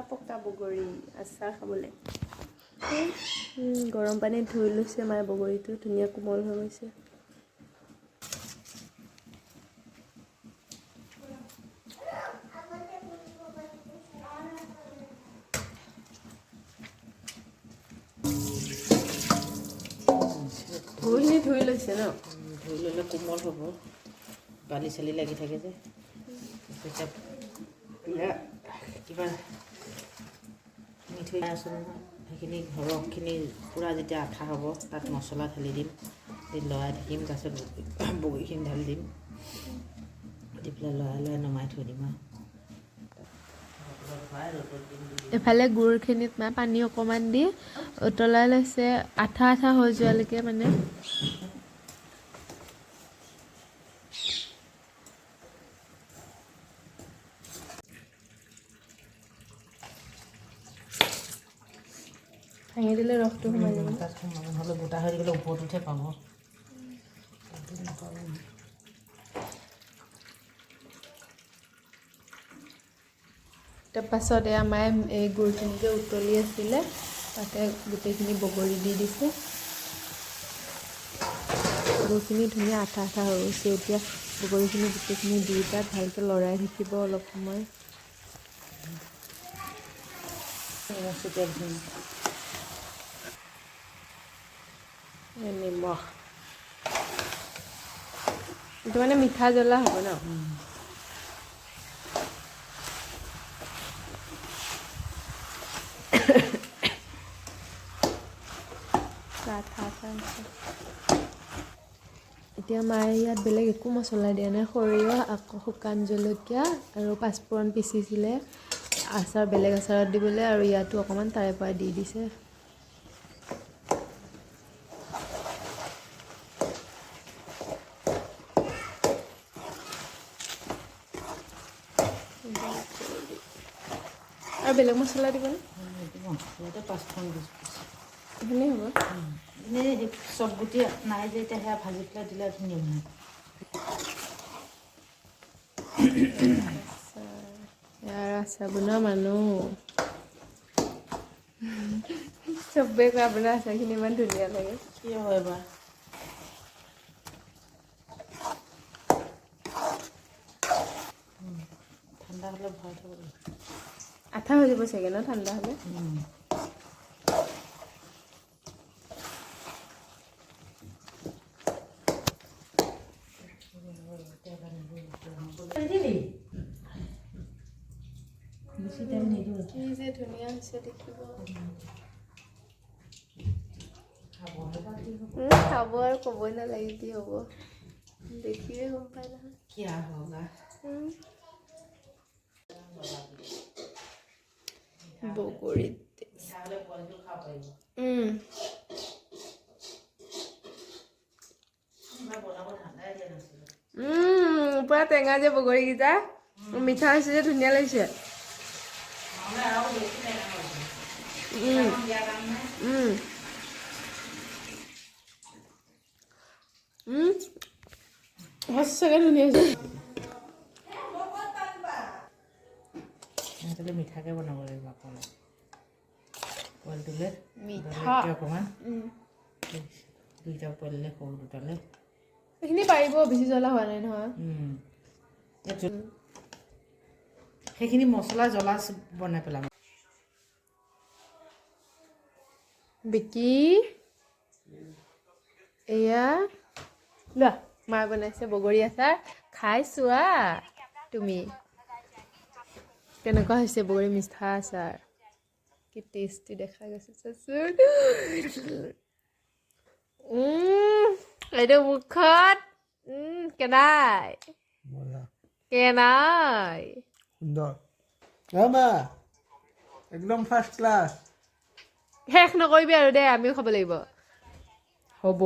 পকা বগৰী আচাৰ খাবলৈ গৰম পানীত ধুই লৈছে মায়ে বগৰীটো ধুনীয়া কোমল হৈ গৈছে ধুই লৈছে ন ধুই ল'লে কোমল হ'ব বালি চালি লাগি থাকে যে কিবা মিঠৈ আছোঁ নহয় সেইখিনি ঘৰৰখিনি পূৰা যেতিয়া আঠা হ'ব তাত মছলা ঢালি দিম দি লৰাই থাকিম তাৰপিছত বগৰীখিনি ঢালি দিম দি পেলাই লৰাই নমাই থৈ দিম আৰু এফালে গুড়খিনিত মানে পানী অকণমান দি উতলাই লৈছে আঠা হৈ যোৱালৈকে মানে ভাঙি দিলে ৰসটো সোমাই যাব তাত নহ'লে গোটা হৈ থাকিলে ওপৰত উঠে পাব তাৰপাছত এয়া মায়ে এই গুড়খিনি যে উতলি আছিলে তাতে গোটেইখিনি বগৰী দি দিছে গুড়খিনি ধুনীয়া আঠা হৈ গৈছে এতিয়া বগৰীখিনি গোটেইখিনি দি তাত ভালকৈ লৰাই থাকিব অলপ সময় নিমখ এইটো মানে মিঠা জ্বলা হ'ব ন এতিয়া মায়ে ইয়াত বেলেগ একো মছলা দিয়া নাই সৰিয়হ আকৌ শুকান জলকীয়া আৰু পাঁচফোৰণ পিচিছিলে আচাৰ বেলেগ আচাৰত দিবলৈ আৰু ইয়াতো অকণমান তাৰে পৰা দি দিছে আৰু বেলেগ মছলা দিবনে পাঁচফোৰণ ভালেই হ'ব এনেই চব গুটি নাই যে এতিয়া সেয়া ভাজি পেলাই দিলে ধুনীয়া হয় ইয়াৰ আচাৰ বনোৱা মানুহ চবেই কয় আপোনাৰ আচাৰখিনি ইমান ধুনীয়া লাগে কি হয় বা ঠাণ্ডা হ'লে ভৰাই থ'ব লাগিব আঠা হৈ যাব চাগে ন ঠাণ্ডা হ'লে কি যে ধুনীয়া হৈছে দেখিব খাব আৰু ক'বই নালাগে কি হ'ব দেখিয়ে গম পাই নহয় क्या होगा বগৰীত পুৰা টেঙা যে বগৰীকেইটা মিঠা হৈছে যে ধুনীয়া লাগিছে সঁচাকৈ ধুনীয়া হৈছে সিহঁতে মিঠাকৈ বনাব লাগিব অকণমান পোৱালিটোলৈ মিঠা অকণমান দুইটা পোৱালিলে সৰু দুটালৈ সেইখিনি পাৰিব বেছি জ্বলা হোৱা নাই নহয় সেইখিনি মছলা জ্বলা বনাই পেলাম বিকি এয়া লোৱা মায়ে বনাইছে বগৰী আচাৰ খাই চোৱা তুমি কেনেকুৱা হৈছে বগৰী মিঠা আচাৰ কি টেষ্টি দেখা গৈছে চাচোন এইটো মুখত কেনাই সুন্দৰ একদম ফাৰ্ষ্ট ক্লাছ শেষ নকৰিবি আৰু দে আমিও খাব লাগিব হ'ব